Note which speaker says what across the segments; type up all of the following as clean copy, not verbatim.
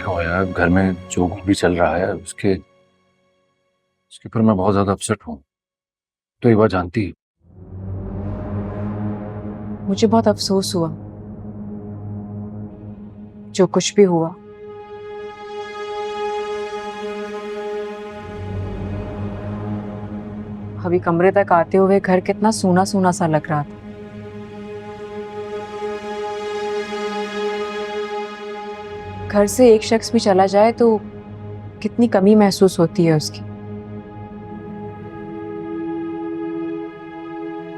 Speaker 1: देखो यार, घर में जो कुछ भी चल रहा है उसके उसके ऊपर मैं बहुत ज्यादा अपसेट हूँ। तो ये बात जानती है।
Speaker 2: मुझे बहुत अफसोस हुआ जो कुछ भी हुआ। अभी कमरे तक आते हुए घर कितना सूना सूना सा लग रहा था। घर से एक शख्स भी चला जाए तो कितनी कमी महसूस होती है उसकी।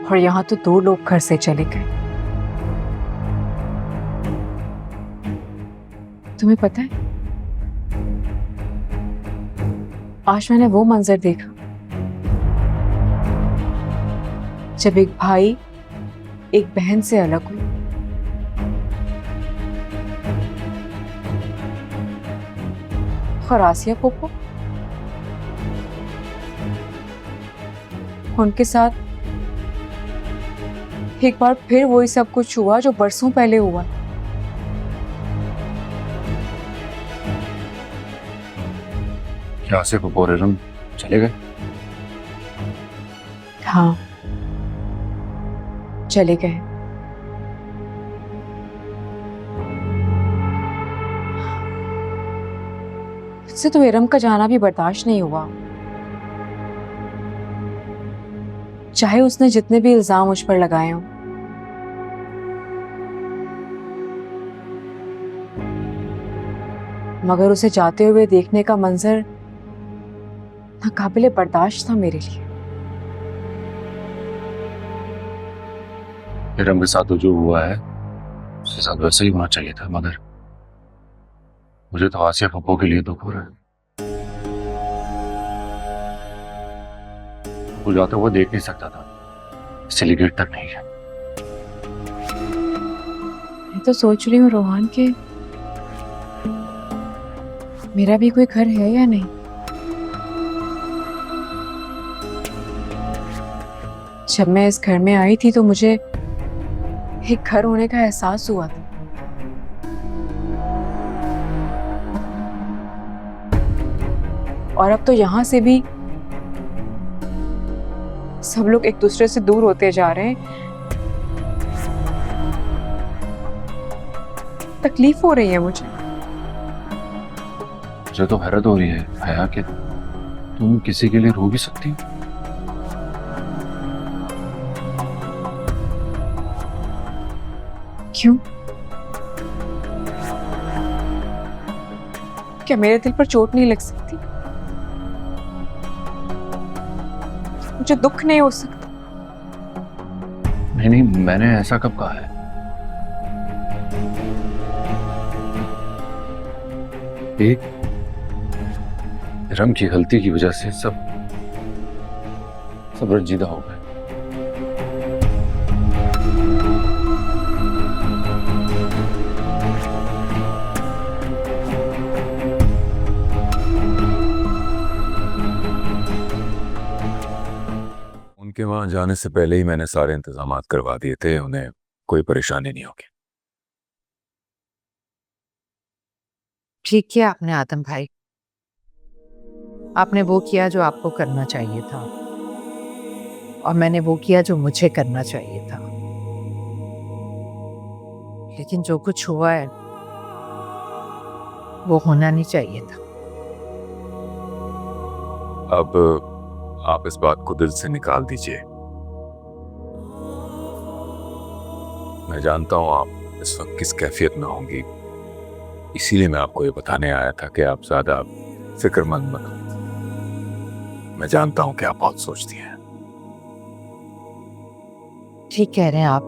Speaker 2: और यहाँ तो 2 लोग घर से चले गए। तुम्हें पता है, आज मैंने वो मंजर देखा जब एक भाई एक बहन से अलग हुए। और आसिया पोपो, उनके साथ एक बार फिर वही सब कुछ हुआ जो बरसों पहले हुआ।
Speaker 1: क्या से पपोरेरम चले गए?
Speaker 2: हाँ, चले गए। इससे तो इरम का जाना भी बर्दाश्त नहीं हुआ। चाहे उसने जितने भी इल्जाम मुझ पर लगाए हों। मगर उसे जाते हुए देखने का मंजर नाकाबिले बर्दाश्त था मेरे लिए।
Speaker 1: इरम के साथ तो जो हुआ है उसके साथ वैसे ही होना चाहिए था, मगर मुझे तो आसिया पप्पो के लिए दुख हो रहा है। वो जाते हुए देख नहीं सकता था, इसलिए गेट तक नहीं गया।
Speaker 2: मैं तो सोच रही हूँ रोहान के मेरा भी कोई घर है या नहीं। जब मैं इस घर में आई थी तो मुझे एक घर होने का एहसास हुआ था। और अब तो यहां से भी सब लोग एक दूसरे से दूर होते जा रहे हैं। तकलीफ हो रही है मुझे।
Speaker 1: मुझे तो हैरत हो रही है हया कि तुम किसी के लिए रो भी सकती हो।
Speaker 2: क्यों? क्या मेरे दिल पर चोट नहीं लग सकती? मुझे दुख नहीं हो सकता?
Speaker 1: नहीं नहीं, मैंने ऐसा कब कहा है? एक रंग की गलती की वजह से सब सब रंजीदा हो गए।
Speaker 3: उनके वहां जाने से पहले ही मैंने सारे इंतजामात करवा दिए थे, उन्हें कोई परेशानी नहीं होगी।
Speaker 4: ठीक किया आपने आदम भाई। आपने वो किया जो आपको करना चाहिए था और मैंने वो किया जो मुझे करना चाहिए था। लेकिन जो कुछ हुआ है वो होना नहीं चाहिए था।
Speaker 3: अब आप इस बात को दिल से निकाल दीजिए। मैं जानता हूं आप इस वक्त किस कैफियत में होंगी, इसीलिए मैं आपको ये बताने आया था कि आप ज्यादा फिक्रमंद मत हो। मैं जानता हूं कि आप बहुत सोचती हैं।
Speaker 4: ठीक कह रहे हैं आप।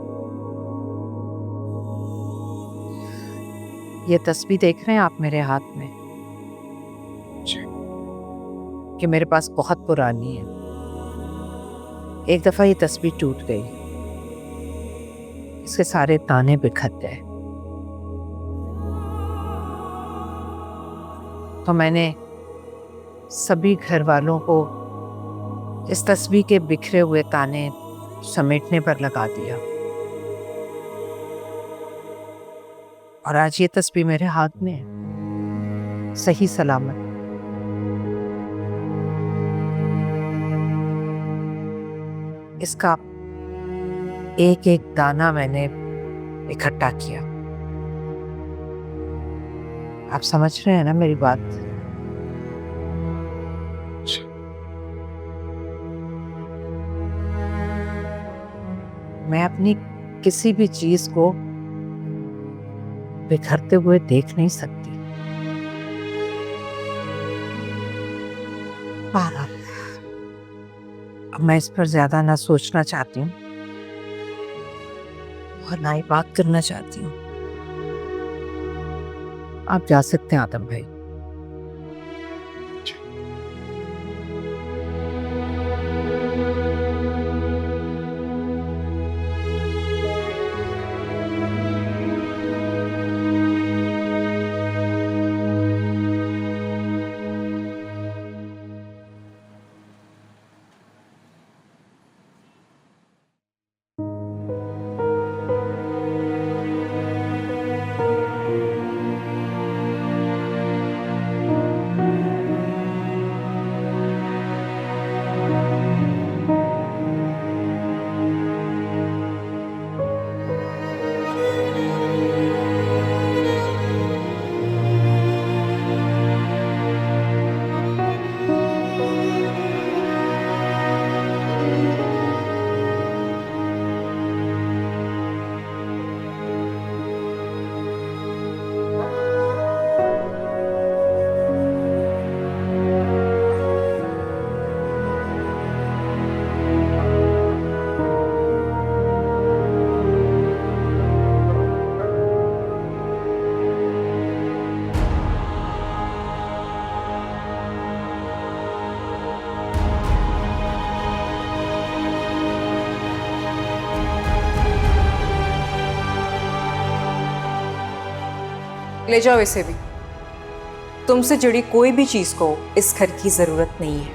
Speaker 4: ये तस्वीर देख रहे हैं आप मेरे हाथ में
Speaker 3: जी।
Speaker 4: कि मेरे पास बहुत पुरानी है। एक दफा ये तस्वीर टूट गई, इसके सारे ताने बिखर गए। तो मैंने सभी घर वालों को इस तस्वीर के बिखरे हुए ताने समेटने पर लगा दिया और आज ये तस्वीर मेरे हाथ में है। सही सलामत। इसका एक एक दाना मैंने इकट्ठा किया। आप समझ रहे हैं ना मेरी बात? मैं अपनी किसी भी चीज को बिखरते हुए देख नहीं सकती। बहरहाल, अब मैं इस पर ज्यादा ना सोचना चाहती हूँ और ना ही बात करना चाहती हूँ। आप जा सकते हैं आदम भाई।
Speaker 2: ले जाओ इसे भी। तुमसे जुड़ी कोई भी चीज को इस घर की जरूरत नहीं है।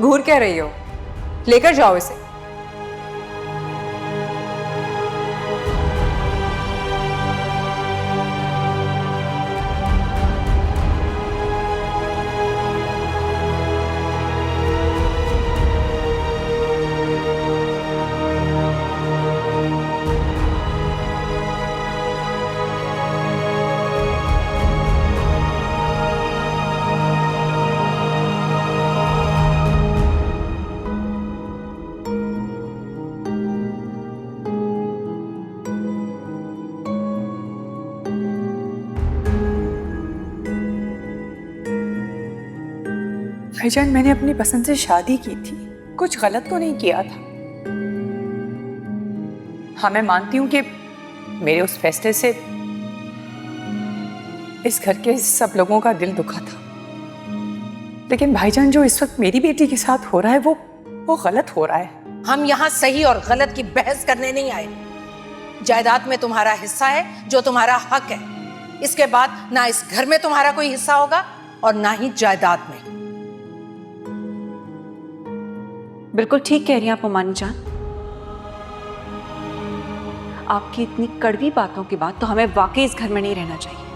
Speaker 2: घूर क्या रही हो? लेकर जाओ इसे।
Speaker 5: भाईजान, मैंने अपनी पसंद से शादी की थी, कुछ गलत तो नहीं किया था। हाँ, मैं मानती हूँ कि मेरे उस फैसले से इस घर के सब लोगों का दिल दुखा था, लेकिन भाईजान जो इस वक्त मेरी बेटी के साथ हो रहा है वो गलत हो रहा है।
Speaker 6: हम यहाँ सही और गलत की बहस करने नहीं आए। जायदाद में तुम्हारा हिस्सा है जो तुम्हारा हक है। इसके बाद ना इस घर में तुम्हारा कोई हिस्सा होगा और ना ही जायदाद में।
Speaker 7: बिल्कुल ठीक कह रही हैं आप अमानी जान। आपकी इतनी कड़वी बातों के बाद तो हमें वाकई इस घर में नहीं रहना चाहिए।